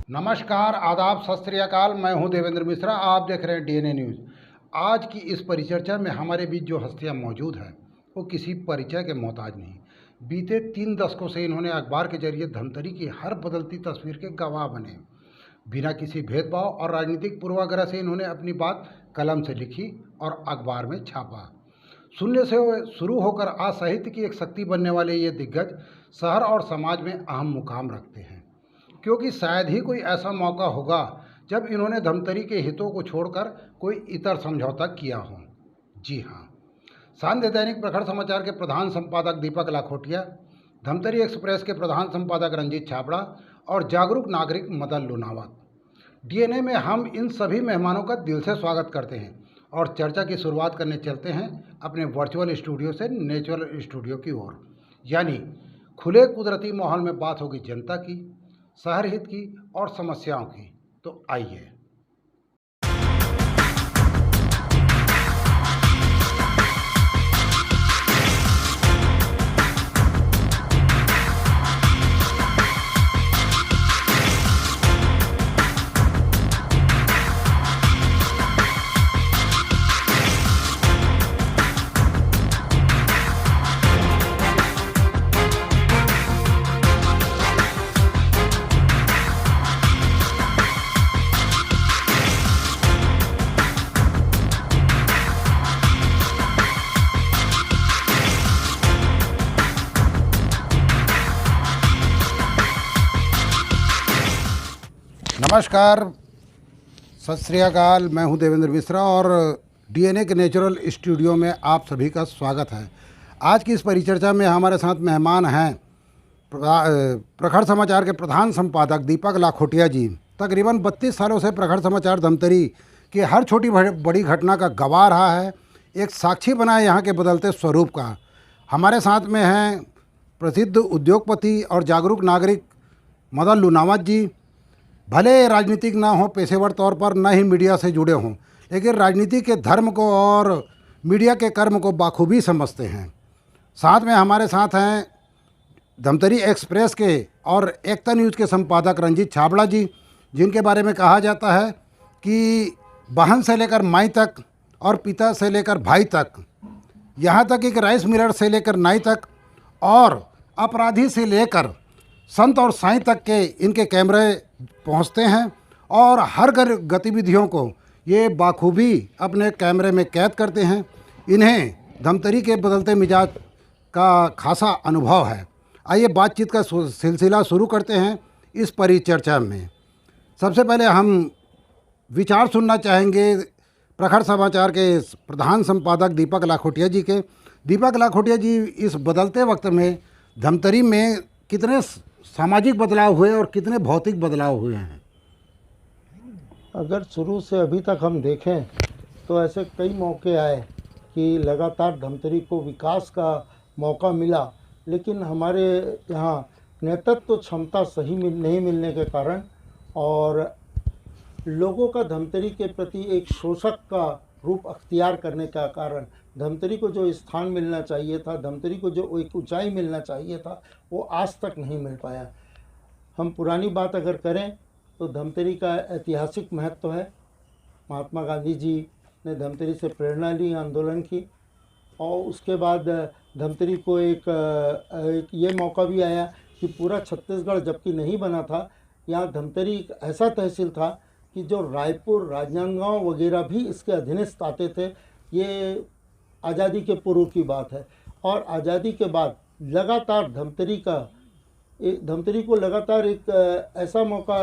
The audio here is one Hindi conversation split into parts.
नमस्कार, आदाब, सत श्री अकाल। मैं हूं देवेंद्र मिश्रा। आप देख रहे हैं डीएनए न्यूज़। आज की इस परिचर्चा में हमारे बीच जो हस्तियां मौजूद हैं वो किसी परिचय के मोहताज नहीं। बीते 3 दशकों से इन्होंने अखबार के जरिए धमतरी की हर बदलती तस्वीर के गवाह बने। बिना किसी भेदभाव और राजनीतिक पूर्वाग्रह से इन्होंने अपनी बात कलम से लिखी और अखबार में छापा। शून्य से शुरू होकर आज साहित्य की एक शक्ति बनने वाले ये दिग्गज शहर और समाज में अहम मुकाम रखते हैं, क्योंकि शायद ही कोई ऐसा मौका होगा जब इन्होंने धमतरी के हितों को छोड़कर कोई इतर समझौता किया हो। जी हाँ, सांध्य दैनिक प्रखर समाचार के प्रधान संपादक दीपक लाखोटिया, धमतरी एक्सप्रेस के प्रधान संपादक रंजीत छाबड़ा और जागरूक नागरिक मदन लुनावत। डीएनए में हम इन सभी मेहमानों का दिल से स्वागत करते हैं और चर्चा की शुरुआत करने चलते हैं अपने वर्चुअल स्टूडियो से नेचुरल स्टूडियो की ओर। यानी खुले कुदरती माहौल में बात होगी जनता की, शहर हित की और समस्याओं की। तो आइए। नमस्कार, सत श्री अकाल। मैं हूं देवेंद्र मिश्रा और डीएनए के नेचुरल स्टूडियो में आप सभी का स्वागत है। आज की इस परिचर्चा में हमारे साथ मेहमान हैं प्रखर समाचार के प्रधान संपादक दीपक लाखोटिया जी। तकरीबन 32 सालों से प्रखर समाचार धमतरी की हर छोटी बड़ी घटना का गवाह रहा है, एक साक्षी बना है यहाँ के बदलते स्वरूप का। हमारे साथ में हैं प्रसिद्ध उद्योगपति और जागरूक नागरिक मदन लुनावत जी। भले राजनीतिक ना हो पेशेवर तौर पर, न ही मीडिया से जुड़े हों, लेकिन राजनीति के धर्म को और मीडिया के कर्म को बाखूबी समझते हैं। साथ में हमारे साथ हैं धमतरी एक्सप्रेस के और एकता न्यूज़ के संपादक रंजीत छाबड़ा जी, जिनके बारे में कहा जाता है कि बहन से लेकर माई तक और पिता से लेकर भाई तक, यहाँ तक एक राइस मिलर से लेकर नाई तक और अपराधी से लेकर संत और साईं तक के इनके कैमरे पहुंचते हैं और हर गतिविधियों को ये बाखूबी अपने कैमरे में कैद करते हैं। इन्हें धमतरी के बदलते मिजाज का खासा अनुभव है। आइए बातचीत का सिलसिला शुरू करते हैं इस परिचर्चा में। सबसे पहले हम विचार सुनना चाहेंगे प्रखर समाचार के प्रधान संपादक दीपक लाखोटिया जी के। दीपक लाखोटिया जी, इस बदलते वक्त में धमतरी में कितने सामाजिक बदलाव हुए और कितने भौतिक बदलाव हुए हैं? अगर शुरू से अभी तक हम देखें तो ऐसे कई मौके आए कि लगातार धमतरी को विकास का मौका मिला, लेकिन हमारे यहाँ नेतृत्व क्षमता सही नहीं मिलने के कारण और लोगों का धमतरी के प्रति एक शोषक का रूप अख्तियार करने का कारण धमतरी को जो स्थान मिलना चाहिए था, धमतरी को जो एक ऊंचाई मिलना चाहिए था, वो आज तक नहीं मिल पाया। हम पुरानी बात अगर करें तो धमतरी का ऐतिहासिक महत्व है। महात्मा गांधी जी ने धमतरी से प्रेरणा ली, आंदोलन की, और उसके बाद धमतरी को एक ये मौका भी आया कि पूरा छत्तीसगढ़ जबकि नहीं बना था, यहाँ धमतरी एक ऐसा तहसील था कि जो रायपुर, राजनांदगांव वगैरह भी इसके अधीनस्थ आते थे। ये आज़ादी के पूर्व की बात है। और आज़ादी के बाद लगातार धमतरी को लगातार एक ऐसा मौका,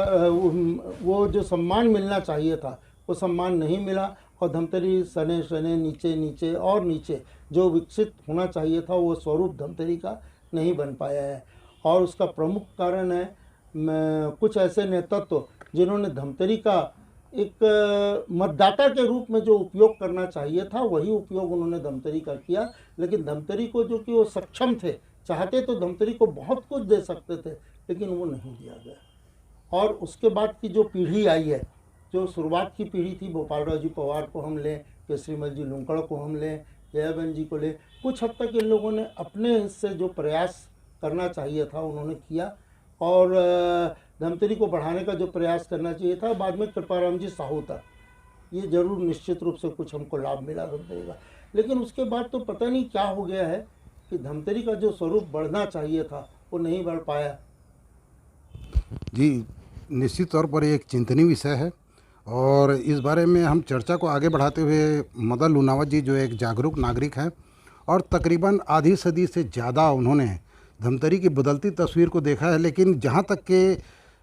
वो जो सम्मान मिलना चाहिए था वो सम्मान नहीं मिला और धमतरी सने सने नीचे नीचे और नीचे जो विकसित होना चाहिए था वो स्वरूप धमतरी का नहीं बन पाया है। और उसका प्रमुख कारण है कुछ ऐसे नेतृत्व जिन्होंने धमतरी का एक मतदाता के रूप में जो उपयोग करना चाहिए था वही उपयोग उन्होंने धमतरी का किया, लेकिन धमतरी को जो कि वो सक्षम थे, चाहते तो धमतरी को बहुत कुछ दे सकते थे, लेकिन वो नहीं दिया गया। और उसके बाद की जो पीढ़ी आई है, जो शुरुआत की पीढ़ी थी, गोपालराव जी पवार को हम लें, केसरीमल जी लुंकड़ को हम लें, जयाबेन जी को लें, कुछ हद तक इन लोगों ने अपने हिस्से जो प्रयास करना चाहिए था उन्होंने किया। और धमतरी को बढ़ाने का जो प्रयास करना चाहिए था। बाद में कृपाराम जी साहू था, ये जरूर निश्चित रूप से कुछ हमको लाभ मिला धमतरी का। लेकिन उसके बाद तो पता नहीं क्या हो गया है कि धमतरी का जो स्वरूप बढ़ना चाहिए था वो नहीं बढ़ पाया। जी, निश्चित तौर पर एक चिंतनीय विषय है और इस बारे में हम चर्चा को आगे बढ़ाते हुए मदन लुनावत जी जो एक जागरूक नागरिक हैं और तकरीबन आधी सदी से ज़्यादा उन्होंने धमतरी की बदलती तस्वीर को देखा है, लेकिन जहाँ तक कि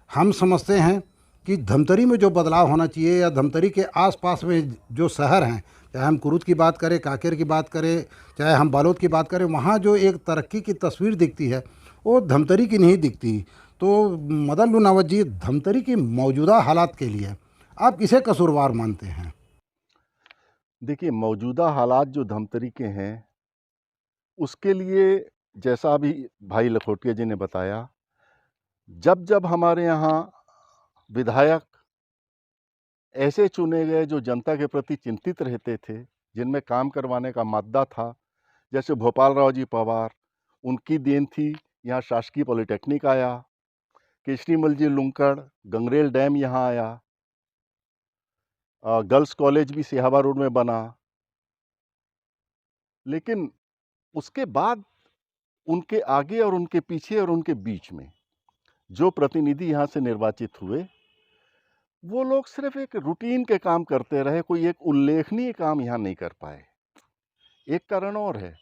हम समझते हैं कि धमतरी में जो बदलाव होना चाहिए या धमतरी के आसपास में जो शहर हैं, चाहे हम कुरुद की बात करें, कांकेर की बात करें, चाहे हम बालोद की बात करें, वहाँ जो एक तरक्की की तस्वीर दिखती है वो धमतरी की नहीं दिखती। तो मदन लुनावत जी, धमतरी की मौजूदा हालात के लिए आप किसे कसूरवार मानते हैं? देखिए, मौजूदा हालात जो धमतरी के हैं, उसके लिए जैसा अभी भाई लखोटिया जी ने बताया, जब जब हमारे यहाँ विधायक ऐसे चुने गए जो जनता के प्रति चिंतित रहते थे, जिनमें काम करवाने का मादा था, जैसे भोपाल राव जी पवार, उनकी देन थी यहाँ शासकीय पॉलिटेक्निक आया, केशरीमल जी लुंकड़, गंगरेल डैम यहाँ आया, गर्ल्स कॉलेज भी सिहावा रोड में बना। लेकिन उसके बाद उनके आगे और उनके पीछे और उनके बीच में जो प्रतिनिधि यहाँ से निर्वाचित हुए, वो लोग सिर्फ एक रूटीन के काम करते रहे, कोई एक उल्लेखनीय काम यहाँ नहीं कर पाए। एक कारण और है,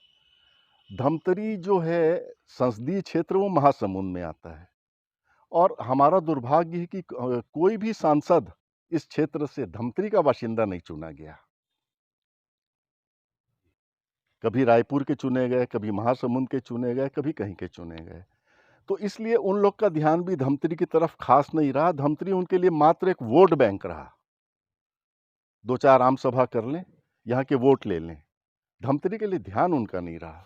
धमतरी जो है संसदीय क्षेत्र वो महासमुंद में आता है और हमारा दुर्भाग्य है कि कोई भी सांसद इस क्षेत्र से धमतरी का बाशिंदा नहीं चुना गया। कभी रायपुर के चुने गए, कभी महासमुंद के चुने गए, कभी कहीं के चुने गए। तो इसलिए उन लोग का ध्यान भी धमतरी की तरफ खास नहीं रहा। धमतरी उनके लिए मात्र एक वोट बैंक रहा, 2-4 आम सभा कर लें, यहाँ के वोट ले लें, धमतरी के लिए ध्यान उनका नहीं रहा।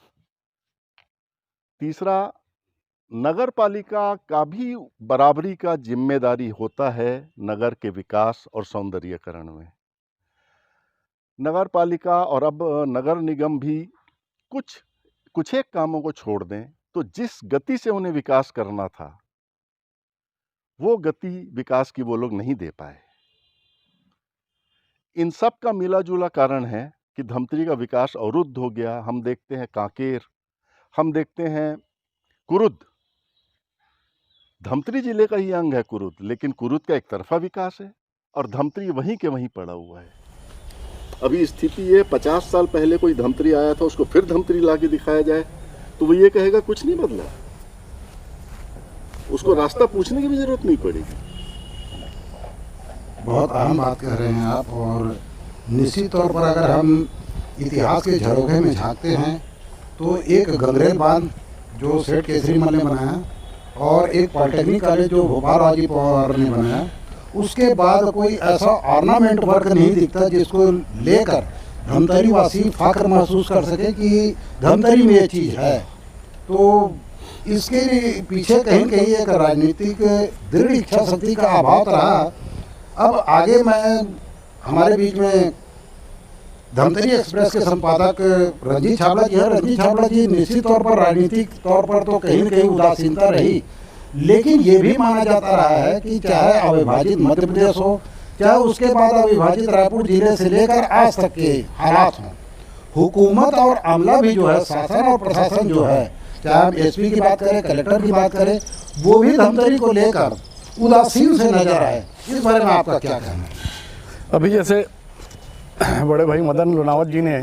तीसरा, नगर पालिका का भी बराबरी का जिम्मेदारी होता है नगर के विकास और सौंदर्यीकरण में। नगर पालिका और अब नगर निगम भी कुछ एक कामों को छोड़ दें तो जिस गति से उन्हें विकास करना था, वो गति विकास की वो लोग नहीं दे पाए। इन सब का मिला जुला कारण है कि धमतरी का विकास अवरुद्ध हो गया। हम देखते हैं कांकेर, हम देखते हैं कुरुद, धमतरी जिले का ही अंग है कुरुद, लेकिन कुरुद का एक तरफा विकास है और धमतरी वहीं के वहीं पड़ा हुआ है। अभी स्थिति ये, 50 साल पहले कोई धमतरी आया था, उसको फिर धमतरी लाके दिखाया जाए तो वो ये कहेगा कुछ नहीं बदला, उसको रास्ता पूछने की भी जरूरत नहीं पड़ेगी। बहुत अहम बात कह रहे हैं आप और निश्चित तौर पर अगर हम इतिहास के झरोखे में झांकते हैं तो एक गंगरेल बांध जो सेठ केसरीमल ने बनाया और एक पॉलिटेक्निक कॉलेज जो भोपाल राव जी पवार ने बनाया, उसके बाद कोई ऐसा ऑर्नामेंट वर्क नहीं दिखता जिसको लेकर धमतरी वासी फख्र महसूस कर सके कि धमतरी में ये चीज़ है। तो इसके पीछे कहीं कहीं एक राजनीतिक दृढ़ इच्छा शक्ति का अभाव रहा। अब आगे मैं हमारे बीच में धमतरी एक्सप्रेस के संपादक रंजीत छाबड़ा जी है। रंजीत छाबड़ा जी, निश्चित तौर पर राजनीतिक तौर पर तो कहीं न कहीं उदासीनता रही, लेकिन ये भी माना जाता रहा है कि चाहे अविभाजित मध्य प्रदेश हो, चाहे उसके बाद अविभाजित रायपुर जिले से लेकर आज तक के हालात हों, हुकूमत और अमला भी जो है, शासन और प्रशासन जो है, चाहे हम एसपी की बात करें, कलेक्टर की बात करें, वो भी धमतरी को लेकर उदासीन से नजर आए। इस बारे में आपका क्या कहना है? अभी जैसे बड़े भाई मदन लुनावत जी ने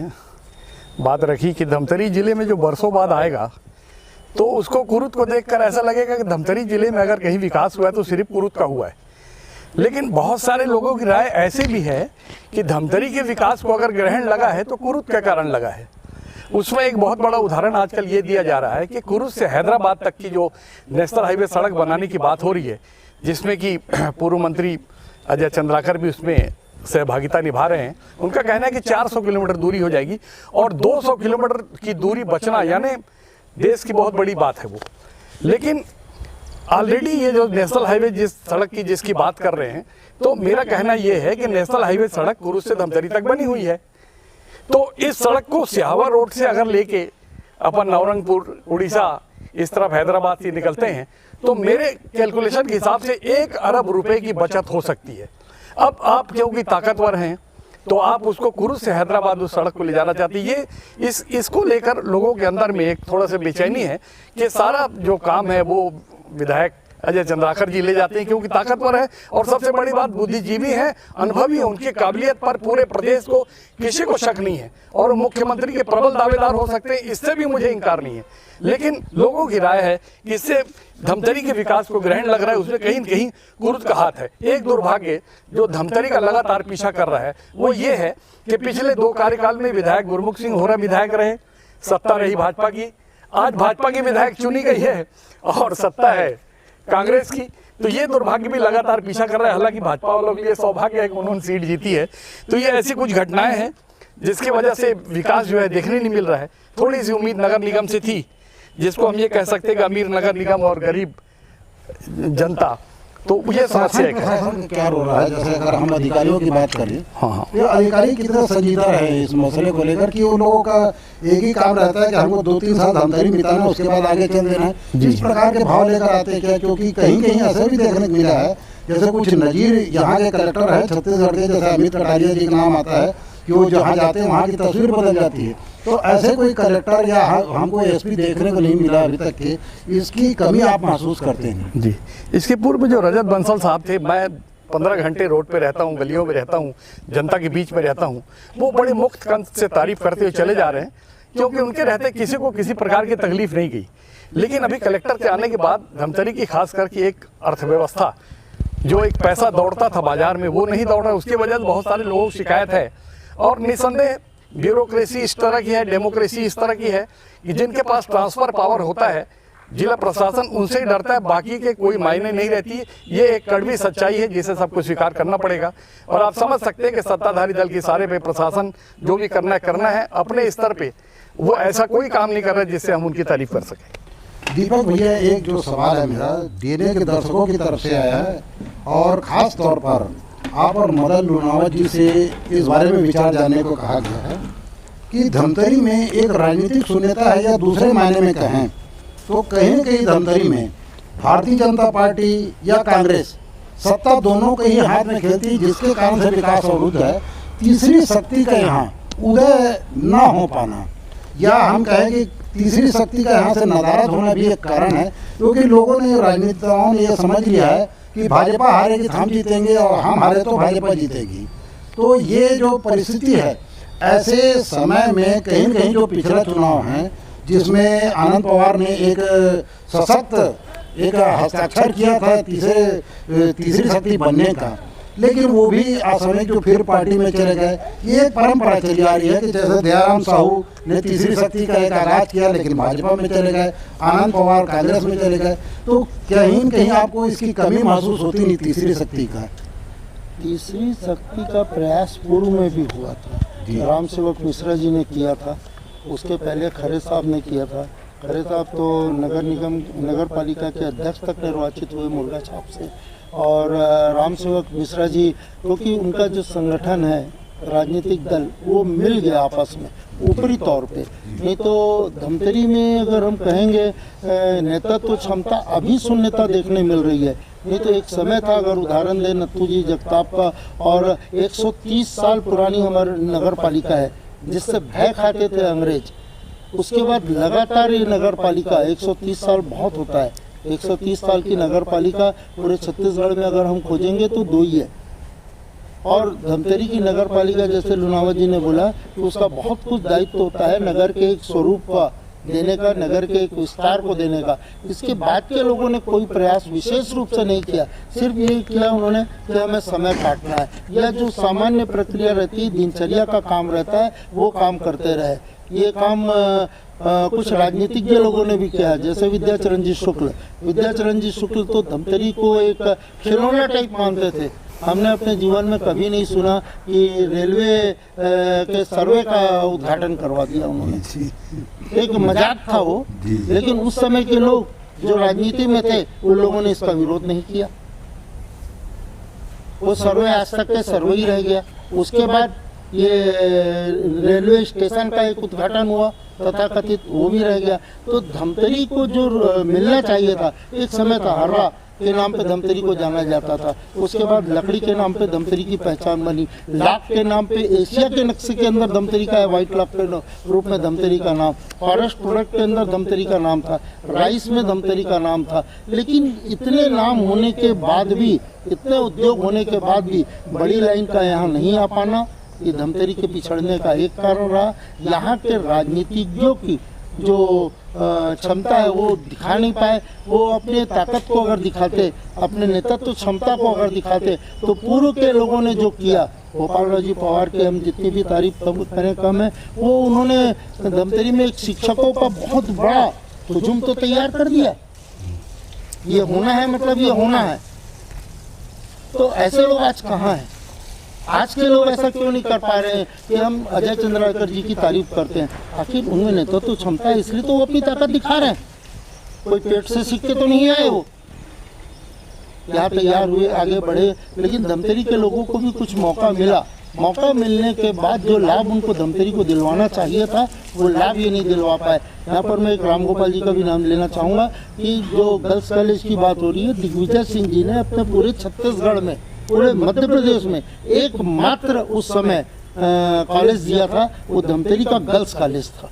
बात रखी कि धमतरी जिले में जो बरसों बाद आएगा तो उसको कुरुद को देखकर ऐसा लगेगा कि धमतरी जिले में अगर कहीं विकास हुआ है तो सिर्फ कुरुद का हुआ है। लेकिन बहुत सारे लोगों की राय ऐसे भी है कि धमतरी के विकास को अगर ग्रहण लगा है तो कुरुद के कारण लगा है। उसमें एक बहुत बड़ा उदाहरण आजकल ये दिया जा रहा है कि कुरुद से हैदराबाद तक की जो नेशनल हाईवे सड़क बनाने की बात हो रही है, जिसमें कि पूर्व मंत्री अजय चंद्राकर भी उसमें सहभागिता निभा रहे हैं। उनका कहना है कि 400 किलोमीटर दूरी हो जाएगी और 200 किलोमीटर की दूरी बचना यानी देश की बहुत बड़ी बात है वो। लेकिन ऑलरेडी ये जो नेशनल हाईवे जिस सड़क की जिसकी बात कर रहे हैं, तो मेरा कहना ये है कि नेशनल हाईवे सड़क कुरुद से धमतरी तक बनी हुई है। तो इस सड़क को सिहावा रोड से अगर लेके अपन नवरंगपुर, उड़ीसा इस तरफ हैदराबाद से निकलते हैं तो मेरे कैलकुलेशन के हिसाब से 1 अरब रुपए की बचत हो सकती है। अब आप क्योंकि ताकतवर हैं तो आप उसको कुरुद से हैदराबाद उस सड़क को ले जाना चाहते हैं। ये इसको लेकर लोगों के अंदर में एक थोड़ा सा बेचैनी है कि सारा जो काम है वो विधायक अजय चंद्राकर जी ले जाते हैं क्योंकि ताकतवर है और सबसे बड़ी बात बुद्धिजीवी हैं, अनुभवी हैं, उनकी काबिलियत पर पूरे प्रदेश को किसी को शक नहीं है और मुख्यमंत्री के प्रबल दावेदार हो सकते हैं, इससे भी मुझे इंकार नहीं है। लेकिन लोगों की राय है कि इससे धमतरी के विकास को ग्रहण लग रहा है, उसमें कहीं न कहीं कुरुद का हाथ है। एक दुर्भाग्य जो धमतरी का लगातार पीछा कर रहा है वो ये है कि पिछले 2 कार्यकाल में विधायक गुरमुख सिंह होरा विधायक रहे, सत्ता रही भाजपा की, आज भाजपा की विधायक चुनी गई है और सत्ता है कांग्रेस की, तो ये दुर्भाग्य भी लगातार पीछा कर रहा है। हालांकि भाजपा वालों के लिए सौभाग्य है कि उन्होंने सीट जीती है। तो ये ऐसी कुछ घटनाएं हैं जिसकी वजह से विकास जो है देखने नहीं मिल रहा है। थोड़ी सी उम्मीद नगर निगम से थी, जिसको हम ये कह सकते हैं कि अमीर नगर निगम और गरीब जनता, तो ये समस्या है। प्रशासन का क्या रोल रहा है? जैसे अगर हम अधिकारियों की बात करें, हाँ, ये अधिकारी कितना संजीदा रहे इस मसले को लेकर कि उन लोगों का एक ही काम रहता है कि हमको 2-3 साल धमतरी बिताना, उसके बाद आगे चल देना है। इस प्रकार के भाव लेकर आते हैं क्या? क्योंकि कहीं कहीं ऐसा भी देखने को मिला है, जैसे कुछ नजीर यहाँ के कलेक्टर है छत्तीसगढ़ के, जैसे अमित कटारिया जी का नाम आता है कि वो जहाँ जाते हैं वहाँ की तस्वीर बदल जाती है। तो ऐसे कोई कलेक्टर या हमको एसपी देखने को नहीं मिला अभी तक के, इसकी कमी आप महसूस करते हैं? जी, इसके पूर्व जो रजत बंसल साहब थे, मैं 15 घंटे रोड पे रहता हूँ, गलियों में रहता हूँ, जनता के बीच में रहता हूँ, वो बड़े मुक्त कंठ से तारीफ करते हुए चले जा रहे हैं क्योंकि उनके रहते किसी को किसी प्रकार की तकलीफ नहीं गई। लेकिन अभी कलेक्टर के आने के बाद धमतरी की खास करके एक अर्थव्यवस्था, जो एक पैसा दौड़ता था बाजार में, वो नहीं दौड़ रहा, उसकी वजह से बहुत सारे लोगों की शिकायत है। और निसंदेह ब्यूरोक्रेसी इस तरह की है, डेमोक्रेसी इस तरह की है कि जिनके पास ट्रांसफर पावर होता है, जिला प्रशासन उनसे ही डरता है, बाकी के कोई मायने नहीं रहती। ये एक कड़वी सच्चाई है जिसे सबको स्वीकार करना पड़ेगा। और आप समझ सकते हैं कि सत्ताधारी दल के सारे पे प्रशासन जो भी करना है अपने स्तर पे, वो ऐसा कोई काम नहीं कर रहा जिससे हम उनकी तारीफ कर सकें। दीपक भैया, एक जो सवाल है मेरा डीएनए के दर्शकों की तरफ से आया है और ख़ास तौर पर आप और मदन लुनावत जी से इस बारे में विचार जानने को कहा गया है कि धमतरी में एक राजनीतिक शून्यता है, या दूसरे मायने में कहें तो कहीं न कहीं धमतरी में भारतीय जनता पार्टी या कांग्रेस सत्ता दोनों के ही हाथ में खेलती है, जिसके कारण से विकास अवरुद्ध है। तीसरी शक्ति का यहाँ उदय न हो पाना, या हम कहें कि तीसरी शक्ति का यहाँ से नदारद होना भी एक कारण है, क्योंकि लोगों ने, राजनीतिज्ञों ने यह समझ लिया है कि भाजपा हारेगी तो हम जीतेंगे और हम हारे तो भाजपा जीतेगी। तो ये जो परिस्थिति है, ऐसे समय में कहीं न कहीं जो पिछला चुनाव है जिसमें आनंद पवार ने एक सशक्त एक हस्ताक्षर किया था तीसरी शक्ति बनने का, लेकिन वो भी असमय जो फिर पार्टी में चले गए। ये एक परंपरा चली आ रही है कि जैसे दयाराम साहू ने तीसरी शक्ति का एक आगाज किया लेकिन भाजपा में चले गए, आनंद पवार कांग्रेस में चले गए। तो कहीं न कहीं आपको इसकी कमी महसूस होती नहीं तीसरी शक्ति का? तीसरी शक्ति का प्रयास पूर्व में भी हुआ था, राम सेवक मिश्रा जी ने किया था, उसके पहले खरे साहब ने किया था। खरे साहब तो नगर निगम नगर पालिका के अध्यक्ष तक निर्वाचित हुए मुर्गा छाप से, और राम सेवक मिश्रा जी, क्योंकि उनका जो संगठन है राजनीतिक दल, वो मिल गया आपस में ऊपरी तौर पे। नहीं तो धमतरी में अगर हम कहेंगे नेतृत्व क्षमता अभी शून्यता देखने मिल रही है। नहीं तो एक समय था, अगर उदाहरण दें नत्थू जी जगताप का, और 130 साल पुरानी हमारी नगर पालिका है जिससे भय खाते थे अंग्रेज। उसके बाद लगातार ये नगर पालिका 130 साल बहुत होता है, 130 साल की नगर पालिका पूरे छत्तीसगढ़ में अगर हम खोजेंगे तो 2 ही है। और धमतरी की नगर पालिका, जैसे लुनावत जी ने बोला, कि उसका बहुत कुछ दायित्व होता है नगर के एक स्वरूप का देने का, नगर के एक विस्तार को देने का। इसके बाद के लोगों ने कोई प्रयास विशेष रूप से नहीं किया, सिर्फ ये किया उन्होंने कि हमें समय काटना है, या जो सामान्य प्रक्रिया रहती है, दिनचर्या का काम रहता है, वो काम करते रहे। ये काम कुछ राजनीतिज्ञ लोगों ने भी किया, जैसे विद्याचरण जी शुक्ल तो धमतरी को एक खिलौना टाइप मानते थे। हमने अपने जीवन में कभी नहीं सुना कि रेलवे के सर्वे का उद्घाटन करवा दिया उन्होंने, एक मजाक था वो। लेकिन उस समय के लोग जो राजनीति में थे उन लोगों ने इसका विरोध नहीं किया, वो सर्वे आज तक के सर्वे ही रह गया। उसके बाद ये रेलवे स्टेशन का एक उद्घाटन हुआ तथाकथित, वो भी रह गया। तो धमतरी को जो मिलना चाहिए था, एक समय था हर्रा के नाम पे धमतरी को जाना जाता था, उसके बाद लकड़ी के नाम पे धमतरी की पहचान बनी, लाख के नाम पे एशिया के नक्शे के अंदर धमतरी का है, व्हाइट लाख के रूप में धमतरी का नाम, फॉरेस्ट प्रोडक्ट के अंदर धमतरी का नाम था, राइस में धमतरी का नाम था। लेकिन इतने नाम होने के बाद भी, इतने उद्योग होने के बाद भी बड़ी लाइन का यहाँ नहीं आ पाना, ये धमतरी के पिछड़ने का एक कारण रहा। यहाँ के राजनीतिज्ञों की जो क्षमता है वो दिखा नहीं पाए। वो अपने ताकत को अगर दिखाते, अपने नेतृत्व क्षमता को अगर दिखाते, तो पूर्व के लोगों ने जो किया, गोपाल राव जी पवार के हम जितनी भी तारीफ करें कम है, वो उन्होंने धमतरी में एक शिक्षकों का बहुत बड़ा हुजूम तो तैयार कर दिया। ये होना है, मतलब ये होना है। तो ऐसे लोग आज कहाँ हैं? आज के लोग ऐसा क्यों नहीं कर पा रहे हैं कि हम अजय चंद्राकर जी की तारीफ करते हैं? आखिर उनमें नेतृत्व तो क्षमता है, इसलिए तो वो अपनी ताकत दिखा रहे हैं। कोई पेट से सीख के तो नहीं आए, वो यहाँ तैयार हुए, आगे बढ़े। लेकिन धमतरी के लोगों को भी कुछ मौका मिला। मौका मिलने के बाद जो लाभ उनको धमतरी को दिलवाना चाहिए था, वो लाभ ये नहीं दिलवा पाए। यहाँ पर मैं एक राम गोपाल जी का भी नाम लेना चाहूँगा कि जो गर्ल्स कॉलेज की बात हो रही है, दिग्विजय सिंह जी ने अपने पूरे छत्तीसगढ़ में, पूरे मध्य प्रदेश में एकमात्र उस समय कॉलेज दिया था, वो धमतरी का गर्ल्स कॉलेज था।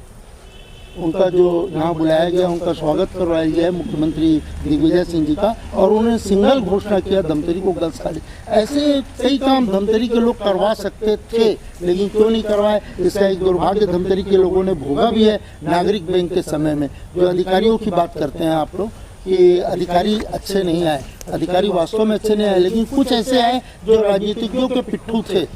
उनका जो यहाँ बुलाया गया, उनका स्वागत करवाया गया है मुख्यमंत्री दिग्विजय सिंह जी का, और उन्होंने सिंगल घोषणा किया धमतरी को गर्ल्स कॉलेज। ऐसे कई काम धमतरी के लोग करवा सकते थे, लेकिन क्यों नहीं करवाए? इसका एक दुर्भाग्य धमतरी के लोगों ने भोगा भी है। नागरिक बैंक के समय में जो अधिकारियों की बात करते हैं आप लोग कि अधिकारी अच्छे नहीं आए, अधिकारी वास्तव में अच्छे नहीं आए, लेकिन कुछ ऐसे आए जो राजनीतिज्ञों के पिट्ठू थे,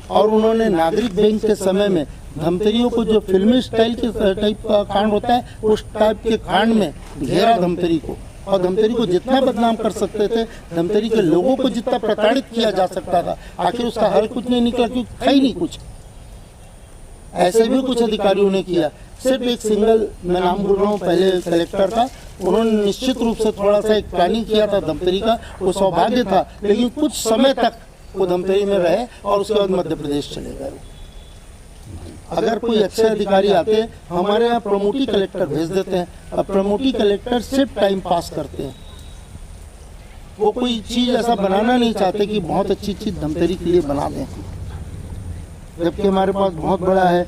और उन्होंने नागरिक बैंक के समय में धमतरियों को, जो फिल्मी स्टाइल के टाइप का कांड होता है, उस टाइप के कांड में घेरा धमतरी को, और धमतरी को जितना बदनाम कर सकते थे, धमतरी के लोगों को जितना प्रताड़ित किया जा सकता था, आखिर उसका हल कुछ नहीं निकला, क्योंकि था ही नहीं कुछ। ऐसे भी कुछ अधिकारियों ने किया। सिर्फ एक सिंगल, मैं नाम बोल रहा हूँ, पहले कलेक्टर था, उन्होंने निश्चित रूप से थोड़ा सा एक प्लानिंग किया था धमतरी का, वो सौभाग्य था, लेकिन कुछ समय तक वो धमतरी में रहे और उसके बाद मध्य प्रदेश चले गए। अगर कोई अच्छे अधिकारी आते, हमारे यहाँ प्रमोटी कलेक्टर भेज देते हैं। अब प्रमोटी कलेक्टर सिर्फ टाइम पास करते हैं, वो कोई चीज़ ऐसा बनाना नहीं चाहते कि बहुत अच्छी चीज़ धमतरी के लिए बना दें। जबकि हमारे पास बहुत बड़ा है,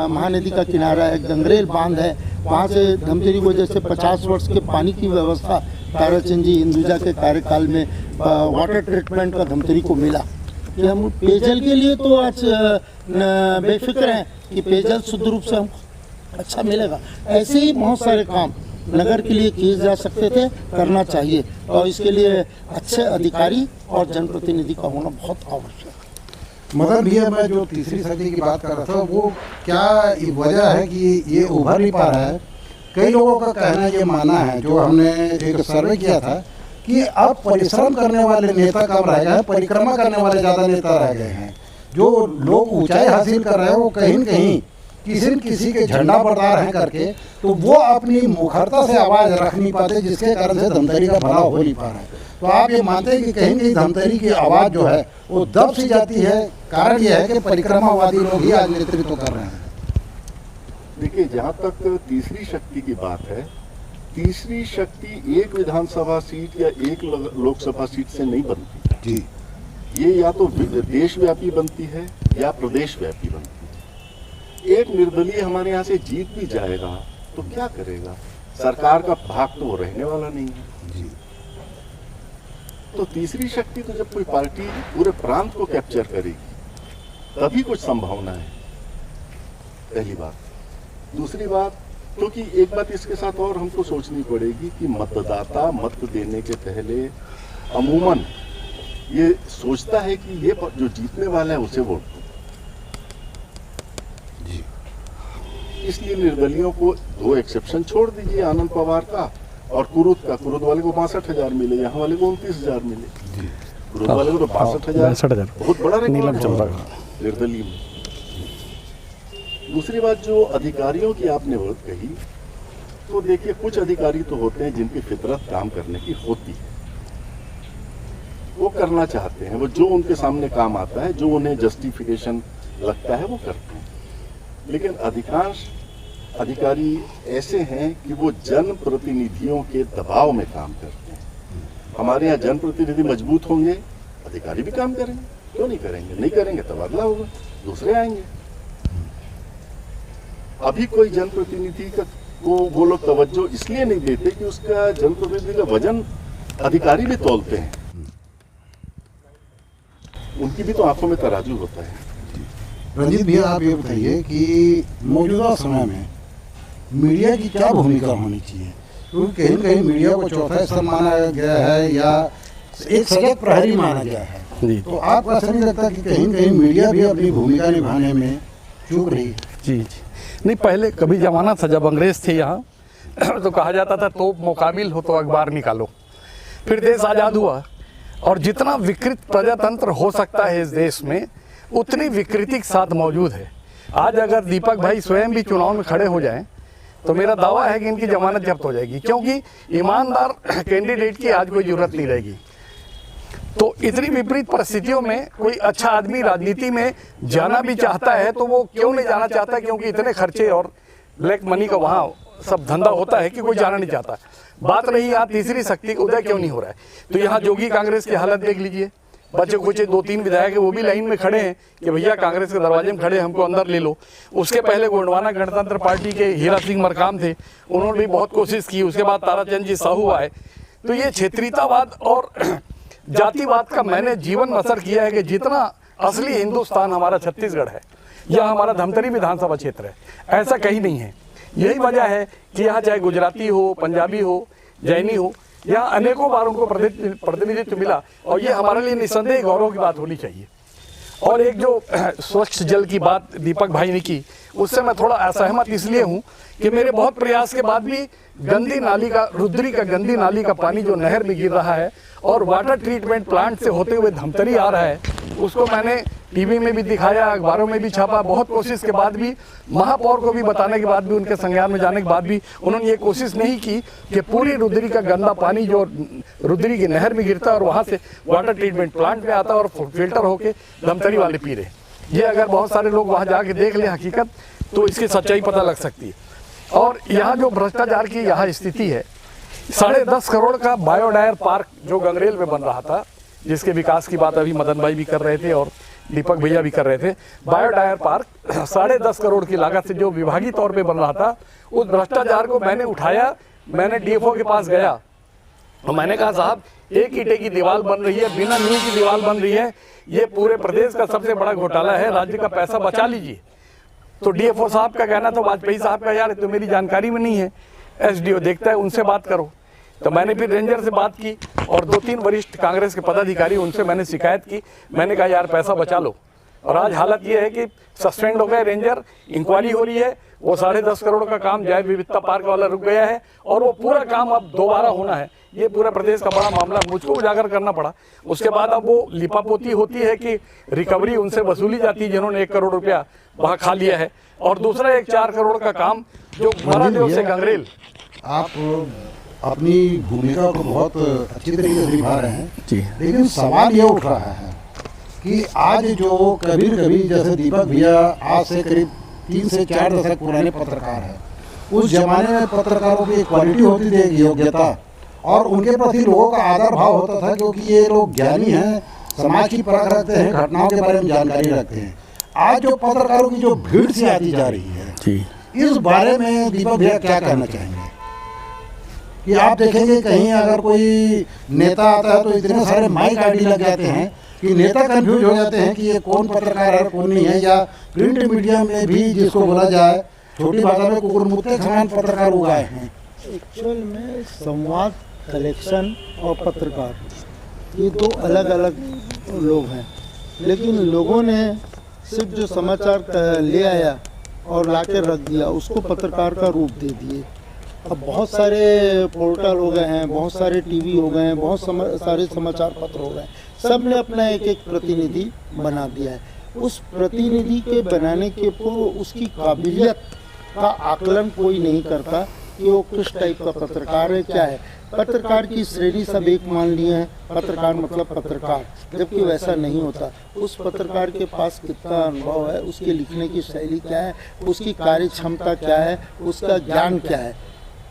महानदी का किनारा है, गंगरेल बांध है, वहाँ से धमतरी को जैसे 50 वर्ष के पानी की व्यवस्था ताराचंद जी हिंदुजा के कार्यकाल में वाटर ट्रीटमेंट का धमतरी को मिला, कि हम पेयजल के लिए तो आज बेफिक्र हैं कि पेयजल शुद्ध रूप से हमको अच्छा मिलेगा। ऐसे ही बहुत सारे काम नगर के लिए किए जा सकते थे, करना चाहिए, और इसके लिए अच्छे अधिकारी और जनप्रतिनिधि का होना बहुत आवश्यक है। मगर भैया, मैं जो तीसरी शक्ति की बात कर रहा था, वो क्या वजह है कि ये उभर नहीं पा रहा है? कई लोगों का कहना ये मानना है, जो हमने एक सर्वे किया था, कि अब परिश्रम करने वाले नेता कम रह गए हैं, परिक्रमा करने वाले ज़्यादा नेता रह गए हैं। जो लोग ऊंचाई हासिल कर रहे हैं, वो कहीं न कहीं किसी न किसी के झंडा बरदार हैं करके, तो वो अपनी मुखरता से आवाज़ रख नहीं पाते, जिसके कारण से धमतरी का भला हो नहीं पा रहा है। तो आप ये मानते हैं कि कहीं न कहीं धमतरी की आवाज़ जो है वो दब सी जाती है? कारण ये है कि परिक्रमावादी लोग ही आज नेतृत्व कर रहे हैं। देखिए, जहाँ तक तीसरी शक्ति की बात है, तीसरी शक्ति एक विधानसभा सीट या एक लोकसभा सीट से नहीं बनती जी। ये या तो देशव्यापी बनती है या प्रदेशव्यापी बनती है। एक निर्दलीय हमारे यहाँ से जीत भी जाएगा तो क्या करेगा? सरकार का भाग तो वो रहने वाला नहीं है जी। तो तीसरी शक्ति तो जब कोई पार्टी पूरे प्रांत को कैप्चर करेगी, तभी कुछ संभावना है, पहली बात। दूसरी बात, क्योंकि एक बात इसके साथ और हमको सोचनी पड़ेगी कि मतदाता मत देने के पहले अमूमन ये सोचता है कि ये जो जीतने वाला है उसे वोट दो। इसलिए निर्दलियों को 2 एक्सेप्शन छोड़ दीजिए, आनंद पवार का और कुरुद का। कुरुद वाले को 62,000 मिले, यहाँ वाले को 29,000 मिले। कुरुद वाले को तो 62,000, बहुत बड़ा रिकॉर्ड निर्दलीय में। दूसरी बात, जो अधिकारियों की आपने बात कही, तो देखिए कुछ अधिकारी तो होते हैं जिनकी फितरत काम करने की होती है, वो करना चाहते हैं, वो जो उनके सामने काम आता है, जो उन्हें जस्टिफिकेशन लगता है वो करते हैं। लेकिन अधिकांश अधिकारी ऐसे हैं कि वो जनप्रतिनिधियों के दबाव में काम करते हैं। हमारे यहाँ जनप्रतिनिधि मजबूत होंगे, अधिकारी भी काम करेंगे, क्यों नहीं करेंगे? नहीं करेंगे तबादला होगा, दूसरे आएंगे। अभी कोई जनप्रतिनिधि को वो लोग तवज्जो इसलिए नहीं देते कि उसका जनप्रतिनिधि का वजन अधिकारी भी तौलते हैं, उनकी भी तो आंखों में तराजू होता है। रंजीत भैया, आप ये बताइए कि मौजूदा समय में मीडिया की क्या भूमिका होनी चाहिए? क्योंकि कहीं कहीं मीडिया को चौथा स्तंभ माना गया है या एक सजग प्रहरी माना गया है, तो आपको ऐसा नहीं लगता कि कहीं कहीं मीडिया भी अपनी भूमिका निभाने में चूक रही है? जी। नहीं, पहले कभी जमाना था जब अंग्रेज थे यहाँ तो कहा जाता था तोप मुकाबिल हो तो अखबार निकालो। फिर देश आज़ाद हुआ और जितना विकृत प्रजातंत्र हो सकता है इस देश में, उतनी विकृति के साथ मौजूद है। आज अगर दीपक भाई स्वयं भी चुनाव में खड़े हो जाएं तो मेरा दावा है कि इनकी जमानत जब्त हो जाएगी, क्योंकि ईमानदार कैंडिडेट की आज कोई जरूरत नहीं रहेगी। तो इतनी विपरीत परिस्थितियों में कोई अच्छा आदमी राजनीति में जाना भी चाहता है तो वो क्यों नहीं जाना चाहता? क्योंकि इतने खर्चे और ब्लैक मनी का वहाँ सब धंधा होता है कि कोई जाना नहीं चाहता। बात रही यहाँ तीसरी शक्ति का उदय क्यों नहीं हो रहा है, तो यहाँ जोगी कांग्रेस की हालत देख लीजिए। बच्चे कुछ 2-3 विधायक है वो भी लाइन में खड़े हैं कि भैया कांग्रेस के दरवाजे में खड़े, हमको अंदर ले लो। उसके पहले गोंडवाना गणतंत्र पार्टी के हीरा सिंह मरकाम थे, उन्होंने भी बहुत कोशिश की। उसके बाद ताराचंद जी साहू आए। तो ये क्षेत्रीयतावाद और जातिवाद का मैंने जीवन बसर किया है कि जितना असली हिंदुस्तान हमारा छत्तीसगढ़ है या हमारा धमतरी विधानसभा क्षेत्र है, ऐसा कहीं नहीं है। यही वजह है कि यहाँ चाहे गुजराती हो, पंजाबी हो, जैनी हो, यहाँ अनेकों बार उनको प्रतिनिधित्व मिला और ये हमारे लिए निस्संदेह गौरव की बात होनी चाहिए। और एक जो स्वच्छ जल की बात दीपक भाई ने की, उससे मैं थोड़ा असहमत इसलिए हूँ कि मेरे बहुत प्रयास के बाद भी गंदी नाली का, रुद्री का गंदी नाली का पानी जो नहर में गिर रहा है और वाटर ट्रीटमेंट प्लांट से होते हुए धमतरी आ रहा है, उसको मैंने टीवी में भी दिखाया, अखबारों में भी छापा। बहुत कोशिश के बाद भी, महापौर को भी बताने के बाद भी, उनके संज्ञान में जाने के बाद भी उन्होंने ये कोशिश नहीं की कि पूरी रुद्री का गंदा पानी जो रुद्री की नहर में गिरता है और वहाँ से वाटर ट्रीटमेंट प्लांट में आता है और फिल्टर होके धमतरी वाले पी रहे। ये अगर बहुत सारे लोग वहाँ जाके देख लें हकीकत, तो इसकी सच्चाई पता लग सकती है। और यहाँ जो भ्रष्टाचार की यहाँ स्थिति है, 10.5 करोड़ का बायोडायर पार्क जो गंगरेल में बन रहा था, जिसके विकास की बात अभी मदन भाई भी कर रहे थे और दीपक भैया भी कर रहे थे। बायोडायर पार्क 10.5 करोड़ की लागत से जो विभागीय तौर पे बन रहा था, उस भ्रष्टाचार को मैंने उठाया। मैंने डीएफओ के पास गया तो मैंने कहा, साहब एक ईंटे की दीवार बन रही है, बिना नींव की दीवार बन रही है, ये पूरे प्रदेश का सबसे बड़ा घोटाला है, राज्य का पैसा बचा लीजिए। तो डीएफओ साहब का कहना था, वाजपेयी साहब का, यार तो मेरी जानकारी में नहीं है, एसडीओ देखता है, उनसे बात करो। तो मैंने फिर रेंजर से बात की और 2-3 वरिष्ठ कांग्रेस के पदाधिकारी, उनसे मैंने शिकायत की। मैंने कहा यार पैसा बचा लो। और आज हालत ये है कि सस्पेंड हो गए रेंजर, इंक्वायरी हो रही है, वो 10.5 करोड़ का काम जैव विविधता पार्क वाला रुक गया है और वो पूरा काम अब दोबारा होना है। ये पूरा प्रदेश का बड़ा मामला मुझको उजागर करना पड़ा। उसके बाद अब वो लिपापोती होती है कि रिकवरी उनसे वसूली जाती है जिन्होंने 1 करोड़ रुपया वहाँ खा लिया है, और दूसरा एक 4 करोड़ का काम जो मरादेव से गंगरेल। आप अपनी भूमिका को बहुत अच्छी तरीके से निभा रहे हैं जी, लेकिन सवाल ये उठ रहा है कि आज जो कभी जैसे दीपक भैया आज से करीब 3 से 4 दशक पुराने पत्रकार हैं, उस जमाने में पत्रकारों की एक क्वालिटी होती थी, एक योग्यता, और उनके प्रति लोगों का आदर भाव होता था क्योंकि ये लोग ज्ञानी हैं, समाज की परख रखते हैं, घटनाओं के बारे में जानकारी रखते हैं। आज जो पत्रकारों की जो भीड़ सी आती जा रही है जी, इस बारे में दीपक भैया क्या कहना चाहेंगे? कि आप देखेंगे कहीं अगर कोई नेता आता है तो इतने सारे माइक आईडी लग जाते हैं कि नेता कंफ्यूज हो जाते हैं कि ये कौन पत्रकार है कौन नहीं है, या प्रिंट मीडिया में भी जिसको बोला जाए छोटी भाषा में कुकुरमुत्ते समान पत्रकार उगाए हैं। एक्चुअल में संवाद, कलेक्शन और पत्रकार ये 2 अलग अलग लोग हैं, लेकिन लोगों ने सिर्फ जो समाचार ले आया और लाके रख दिया उसको पत्रकार का रूप दे दिए। अब बहुत सारे पोर्टल हो गए हैं, बहुत सारे टीवी हो गए हैं, बहुत सारे समाचार पत्र हो गए हैं, सब ने अपना एक प्रतिनिधि बना दिया है। उस प्रतिनिधि के बनाने के पूर्व उसकी काबिलियत का आकलन कोई नहीं करता कि वो किस टाइप का पत्रकार है, क्या है। पत्रकार की श्रेणी सब एक मान लिए हैं, पत्रकार मतलब पत्रकार, जबकि वैसा नहीं होता। उस पत्रकार के पास कितना अनुभव है, उसके लिखने की शैली क्या है, उसकी कार्य क्षमता क्या है, उसका ज्ञान क्या है।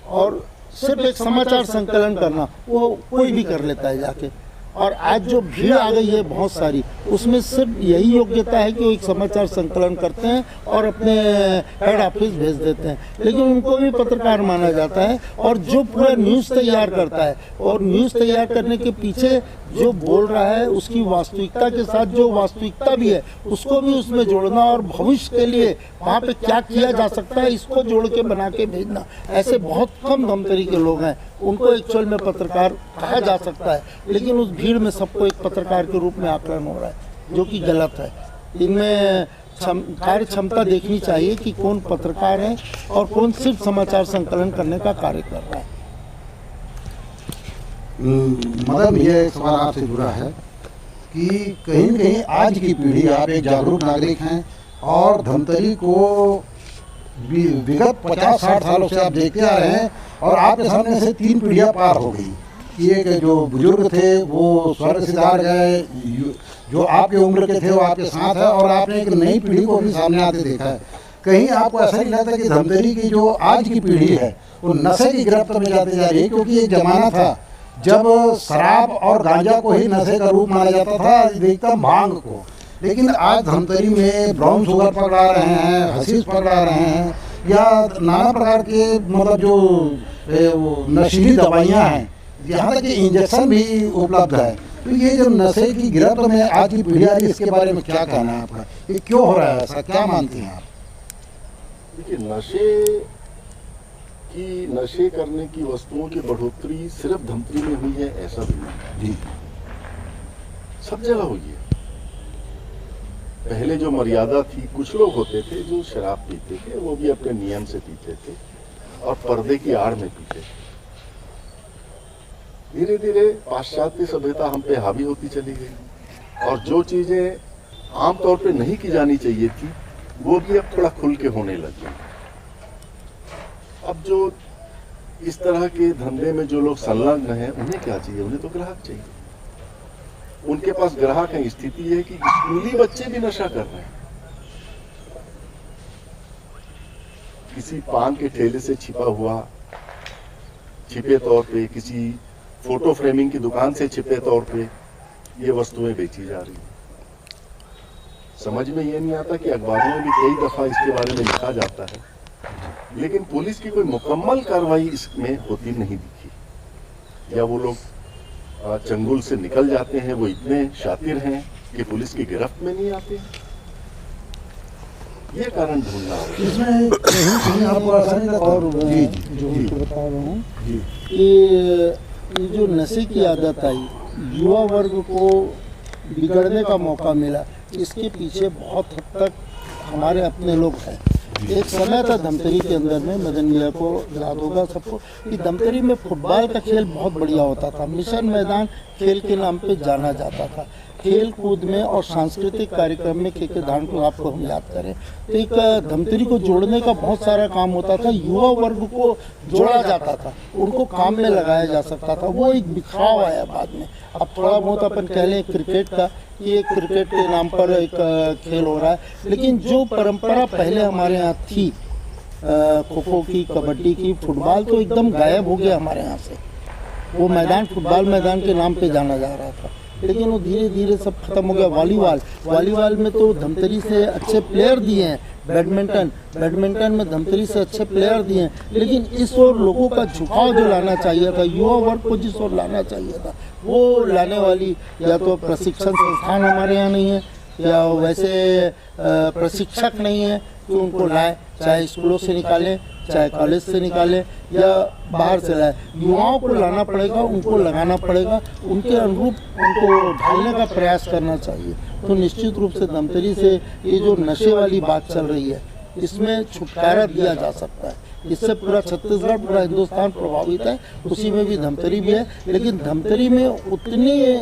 और सिर्फ एक समाचार संकलन करना वो कोई भी कर लेता है जाके। और आज जो भीड़ आ गई है बहुत सारी, उसमें सिर्फ यही योग्यता है कि वो एक समाचार संकलन करते हैं और अपने हेड ऑफिस भेज देते हैं, लेकिन उनको भी पत्रकार माना जाता है। और जो पूरा न्यूज़ तैयार करता है, और न्यूज़ तैयार करने के पीछे जो बोल रहा है उसकी वास्तविकता के साथ जो वास्तविकता भी है उसको भी उसमें जोड़ना, और भविष्य के लिए वहाँ पे क्या किया जा सकता है इसको जोड़ के बना के भेजना। ऐसे बहुत कम धमतरी के लोग हैं, उनको एक्चुअल में पत्रकार कहा जा सकता है, लेकिन उस भीड़ में सबको एक पत्रकार के रूप में आकलन हो रहा है, जो कि गलत है। इनमें कार्य क्षमता देखनी चाहिए कि कौन पत्रकार है और कौन सिर्फ समाचार संकलन करने का कार्य कर रहा है। मदन भैया, एक सवाल आपसे जुड़ा है कि कहीं न कहीं आज की पीढ़ी, आप एक जागरूक नागरिक हैं और धमतरी को विगत 50-60 सालों से आप देखते आ रहे हैं, और आपके सामने से 3 पीढ़ियां पार हो गई कि एक जो बुजुर्ग थे वो स्वर्ग सिधार गए, जो आपके उम्र के थे वो आपके साथ है, और आपने एक नई पीढ़ी को भी सामने आते देखा है। कहीं आपको ऐसा नहीं लगता कि धमतरी की जो आज की पीढ़ी है वो नशे की गिरफ्त में जाते जा रही है? क्योंकि एक जमाना था जब शराब और गांजा को ही नशे का रूप माना जाता था, एकदम भांग को। लेकिन आज धमतरी में ब्राउन शुगर पकड़ा रहे हैं, हशीश पकड़ा रहे हैं, या नाना प्रकार के मतलब जो वो नशीली दवाइयाँ हैं, यहाँ तक कि इंजेक्शन भी उपलब्ध है। तो ये जो नशे की गिरफ्त में आज की पीढ़ी आ रही है, इसके बारे में क्या कहना है आपका? ये क्यों हो रहा है ऐसा, क्या मानती हैं आप? देखिए, नशे करने की वस्तुओं की बढ़ोतरी सिर्फ धमतरी में हुई है ऐसा भी नहीं जी, सब जगह हुई है। पहले जो मर्यादा थी, कुछ लोग होते थे जो शराब पीते थे, वो भी अपने नियम से पीते थे और पर्दे की आड़ में पीते थे। धीरे धीरे पाश्चात्य सभ्यता हम पे हावी होती चली गई, और जो चीजें आमतौर पे नहीं की जानी चाहिए थी वो भी अब थोड़ा खुल के होने लगी। अब जो इस तरह के धंधे में जो लोग संलग्न हैं, उन्हें क्या चाहिए? उन्हें तो ग्राहक चाहिए। उनके पास ग्राहक है। स्थिति है कि स्कूली बच्चे भी नशा कर रहे हैं। किसी पान के ठेले से छिपा हुआ, छिपे तौर पे, किसी फोटो फ्रेमिंग की दुकान से छिपे तौर पे ये वस्तुएं बेची जा रही हैं। समझ में ये नहीं आता कि अखबारों में भी कई दफा इसके बारे में लिखा जाता है, लेकिन पुलिस की कोई मुकम्मल कार्रवाई इसमें होती नहीं दिखी। या वो लोग चंगुल से निकल जाते हैं, वो इतने शातिर हैं कि पुलिस की गिरफ्त में नहीं आते। ये कारण ढूंढना होगा। इसमें कहीं आपको ऐसा नहीं लगता? और जी जो जी बता रहा हूँ जी, ये जो नशे की आदत आई, युवा वर्ग को बिगड़ने का मौका मिला, इसके पीछे बहुत हद तक हमारे अपने लोग हैं। एक समय था धमतरी के अंदर में, मदन भैया को याद होगा सबको, कि धमतरी में फुटबॉल का खेल बहुत बढ़िया होता था। मिशन मैदान खेल के नाम पे जाना जाता था। खेल कूद में और सांस्कृतिक कार्यक्रम में के धारण को आपको हम याद करें तो एक धमतरी को जोड़ने का बहुत सारा काम होता था। युवा वर्ग को जोड़ा जाता था, उनको काम में लगाया जा सकता था। वो एक बिखराव आया बाद में। अब थोड़ा बहुत अपन कह लें क्रिकेट का, ये क्रिकेट के नाम पर एक खेल हो रहा है, लेकिन जो परंपरा पहले हमारे यहाँ थी, खो खो की, कबड्डी की, फुटबॉल तो एकदम गायब हो गया हमारे यहाँ से। वो मैदान फुटबॉल मैदान के नाम पे जाना जा रहा था, लेकिन वो धीरे धीरे सब खत्म हो गया। वॉलीबॉल में तो धमतरी से अच्छे प्लेयर दिए हैं। बैडमिंटन में धमतरी से अच्छे प्लेयर दिए हैं, लेकिन इस ओर लोगों का झुकाव जो लाना चाहिए था, युवा वर्ग को जिस ओर लाना चाहिए था, वो लाने वाली या तो प्रशिक्षण संस्थान हमारे यहाँ नहीं है, या वैसे प्रशिक्षक नहीं है कि उनको लाए, चाहे स्कूलों से निकालें, चाहे कॉलेज से निकालें, या बाहर से लाए। युवाओं को लाना पड़ेगा, उनको लगाना पड़ेगा, उनके अनुरूप उनको ढालने का प्रयास करना चाहिए। तो निश्चित रूप से धमतरी से ये जो नशे वाली बात चल रही है, इसमें छुटकारा दिया जा सकता है। इससे पूरा छत्तीसगढ़, पूरा हिंदुस्तान प्रभावित है, उसी में भी धमतरी भी है, लेकिन धमतरी में उतनी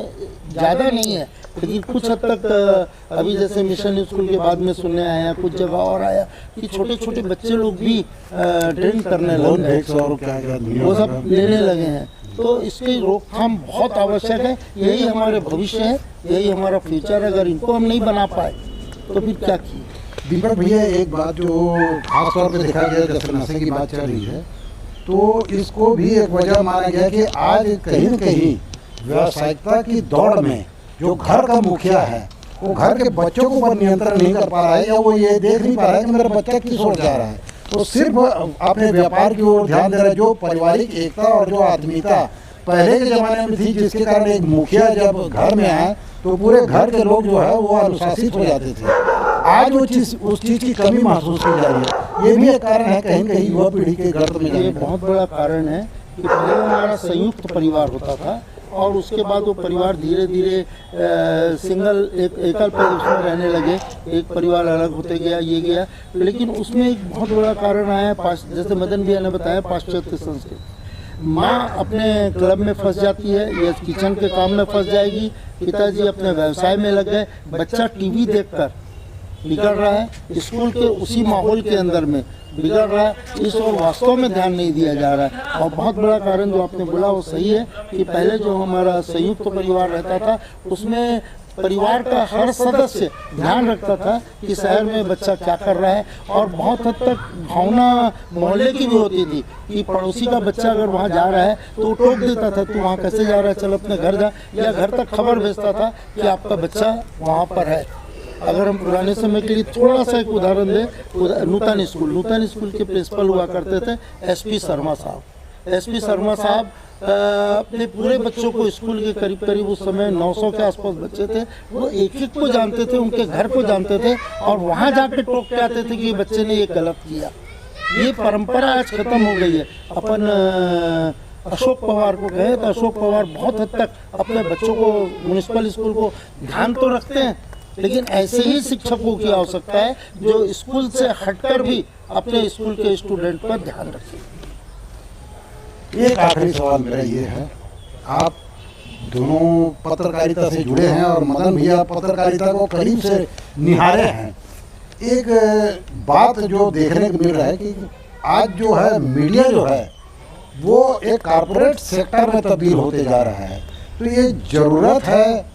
ज़्यादा नहीं है लेकिन कुछ हद तक अभी जैसे मिशन स्कूल के बाद में सुनने आया, कुछ जगह और आया कि छोटे छोटे बच्चे लोग भी ड्रिंक करने लगे हैं, वो सब लेने लगे हैं। तो इसकी रोकथाम बहुत आवश्यक है। यही हमारे भविष्य है, यही हमारा फ्यूचर है। अगर इनको हम नहीं बना पाए तो फिर क्या किए। दीपक भैया, एक बात जो खास तौर पे देखा गया, जैसे नशे की बात चल रही है, तो इसको भी एक वजह माना गया कि आज कहीं न कहीं व्यावसायिकता की दौड़ में जो घर का मुखिया है वो घर के बच्चों को पर नियंत्रण नहीं कर पा रहा है, या वो ये देख नहीं पा रहा है कि मेरा बच्चा किस ओर जा रहा है, तो सिर्फ अपने व्यापार की ओर ध्यान दे रहा है। जो पारिवारिक एकता और जो आत्मीयता पहले के ज़माने में थी, जिसके कारण एक मुखिया जब घर में आए तो पूरे घर के लोग जो है वो अनुशासित हो जाते थे, आज वो चीज़ उस चीज़ की कमी महसूस की जा रही है। ये भी एक कारण है कहीं कहीं युवा पीढ़ी के गर्त में ये जाने का। बहुत बड़ा कारण है कि पहले हमारा संयुक्त परिवार होता था और उसके बाद वो परिवार धीरे धीरे सिंगल एकल पर उसमें रहने लगे, एक परिवार अलग होते गया, ये गया। लेकिन उसमें एक बहुत बड़ा कारण आया, जैसे मदन भैया ने बताया, पाश्चात्य संस्कृति। माँ अपने क्लब में फंस जाती है या किचन के काम में फंस जाएगी, पिताजी अपने व्यवसाय में लग गए, बच्चा टीवी देखकर बिगड़ रहा है, स्कूल के उसी माहौल के अंदर में बिगड़ रहा है। इस ओर वास्तव में ध्यान नहीं दिया जा रहा है। और बहुत बड़ा कारण जो आपने बोला वो सही है कि पहले जो हमारा संयुक्त परिवार रहता था उसमें परिवार का हर सदस्य ध्यान रखता था कि शहर में बच्चा क्या कर रहा है। और बहुत हद तक भावना मोहल्ले की भी होती थी कि पड़ोसी का बच्चा अगर वहाँ जा रहा है तो वो टोक देता था, तू वहाँ कैसे जा रहा है, चल अपने घर जा, या घर तक खबर भेजता था कि आपका बच्चा वहाँ पर है। अगर हम पुराने समय के लिए थोड़ा सा एक उदाहरण दें, नूतन स्कूल के प्रिंसिपल हुआ करते थे एसपी शर्मा साहब। एसपी शर्मा साहब अपने पूरे बच्चों को, स्कूल के करीब करीब उस समय 900 के आसपास बच्चे थे, वो एक एक को जानते थे, उनके घर को जानते थे और वहाँ जाके टोक के आते थे कि ये बच्चे ने ये गलत किया। ये परंपरा आज खत्म हो गई है। अपन अशोक पवार को कहें तो अशोक पवार बहुत हद तक अपने बच्चों को, म्युनिसिपल स्कूल को ध्यान तो रखते हैं, लेकिन ऐसे ही शिक्षकों की आवश्यकता है जो स्कूल से हटकर भी अपने स्कूल के स्टूडेंट पर ध्यान रखें। एक आखिरी सवाल मेरा ये है, आप दोनों पत्रकारिता से जुड़े हैं और मदन भैया पत्रकारिता को करीब से निहारे हैं। एक बात जो देखने को मिल रहा है कि आज जो है मीडिया जो है वो एक कारपोरेट सेक्टर में तब्दील होते जा रहा है, तो ये ज़रूरत है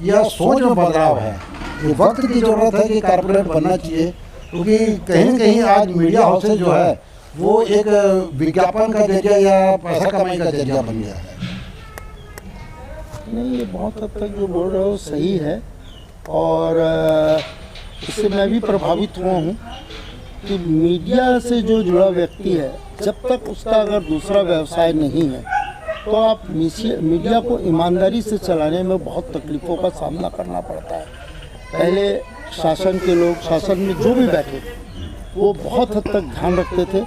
या सोच में बदलाव है? ये वक्त की ज़रूरत है कि कारपोरेट बनना चाहिए, क्योंकि कहीं न कहीं आज मीडिया हाउसेज जो है वो एक विज्ञापन का जरिया या पैसा कमाई का जरिया बन गया है। नहीं, ये बहुत हद तक जो बोल रहे हो सही है और इससे मैं भी प्रभावित हुआ हूँ कि मीडिया से जो जुड़ा व्यक्ति है, जब तक उसका अगर दूसरा व्यवसाय नहीं है तो आप मीडिया को ईमानदारी से चलाने में बहुत तकलीफ़ों का सामना करना पड़ता है। पहले शासन के लोग, शासन में जो भी बैठे वो बहुत हद तक ध्यान रखते थे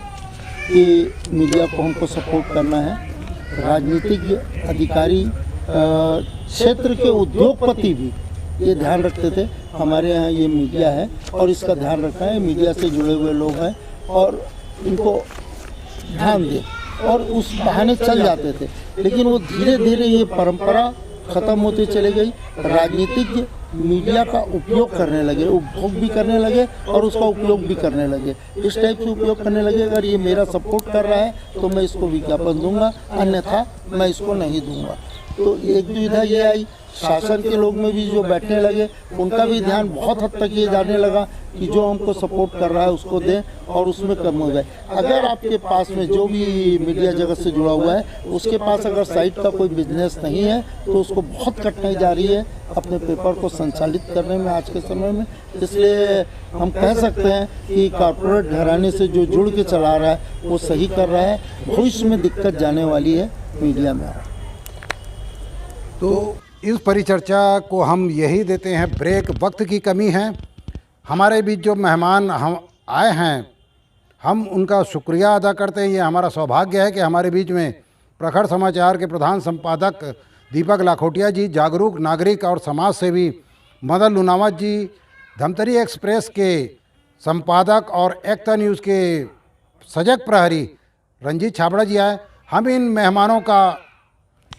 कि मीडिया को हमको सपोर्ट करना है। राजनीतिज्ञ, अधिकारी, क्षेत्र के उद्योगपति भी ये ध्यान रखते थे हमारे यहाँ ये मीडिया है और इसका ध्यान रखना है, मीडिया से जुड़े हुए लोग हैं और इनको ध्यान दें, और उस बहाने चल जाते थे। लेकिन वो धीरे धीरे ये परंपरा ख़त्म होती चली गई। राजनीतिज्ञ मीडिया का उपयोग करने लगे, उपभोग भी करने लगे और उसका उपयोग भी करने लगे। इस टाइप से उपयोग करने लगे, अगर ये मेरा सपोर्ट कर रहा है तो मैं इसको विज्ञापन दूंगा, अन्यथा मैं इसको नहीं दूंगा। तो एक दुविधा ये आई। शासन के लोग में भी जो बैठने लगे उनका भी ध्यान बहुत हद तक ये जाने लगा कि जो हमको सपोर्ट कर रहा है उसको दें, और उसमें कम हो गए। अगर आपके पास में जो भी मीडिया जगत से जुड़ा हुआ है उसके पास अगर साइट का कोई बिजनेस नहीं है तो उसको बहुत कठिनाई जा रही है अपने पेपर को संचालित करने में आज के समय में। इसलिए हम कह सकते हैं कि कॉर्पोरेट घराने से जो जुड़ के चला रहा है वो सही कर रहा है। भविष्य में दिक्कत जाने वाली है मीडिया में। तो इस परिचर्चा को हम यही देते हैं ब्रेक। वक्त की कमी है। हमारे बीच जो मेहमान हम आए हैं, हम उनका शुक्रिया अदा करते हैं। ये हमारा सौभाग्य है कि हमारे बीच में प्रखर समाचार के प्रधान संपादक दीपक लाखोटिया जी, जागरूक नागरिक और समाज सेवी मदन लुनावत जी, धमतरी एक्सप्रेस के संपादक और एकता न्यूज़ के सजग प्रहरी रंजीत छाबड़ा जी आए। हम इन मेहमानों का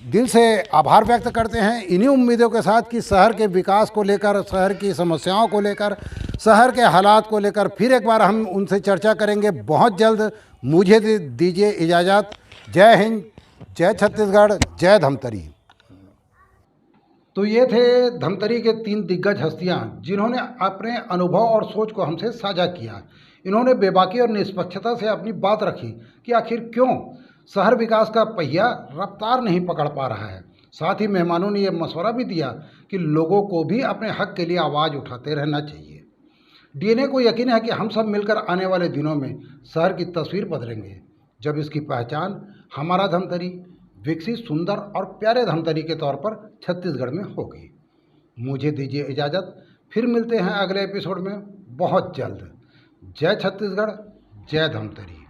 दिल से आभार व्यक्त करते हैं इन्हीं उम्मीदों के साथ कि शहर के विकास को लेकर, शहर की समस्याओं को लेकर, शहर के हालात को लेकर फिर एक बार हम उनसे चर्चा करेंगे बहुत जल्द। मुझे दीजिए इजाज़त। जय हिंद, जय छत्तीसगढ़, जय धमतरी। तो ये थे धमतरी के 3 दिग्गज हस्तियां जिन्होंने अपने अनुभव और सोच को हमसे साझा किया। इन्होंने बेबाकी और निष्पक्षता से अपनी बात रखी कि आखिर क्यों शहर विकास का पहिया रफ्तार नहीं पकड़ पा रहा है। साथ ही मेहमानों ने यह मशवरा भी दिया कि लोगों को भी अपने हक के लिए आवाज़ उठाते रहना चाहिए। डीएनए को यकीन है कि हम सब मिलकर आने वाले दिनों में शहर की तस्वीर बदलेंगे, जब इसकी पहचान हमारा धमतरी विकसित, सुंदर और प्यारे धमतरी के तौर पर छत्तीसगढ़ में होगी। मुझे दीजिए इजाज़त, फिर मिलते हैं अगले एपिसोड में बहुत जल्द। जय छत्तीसगढ़, जय धमतरी।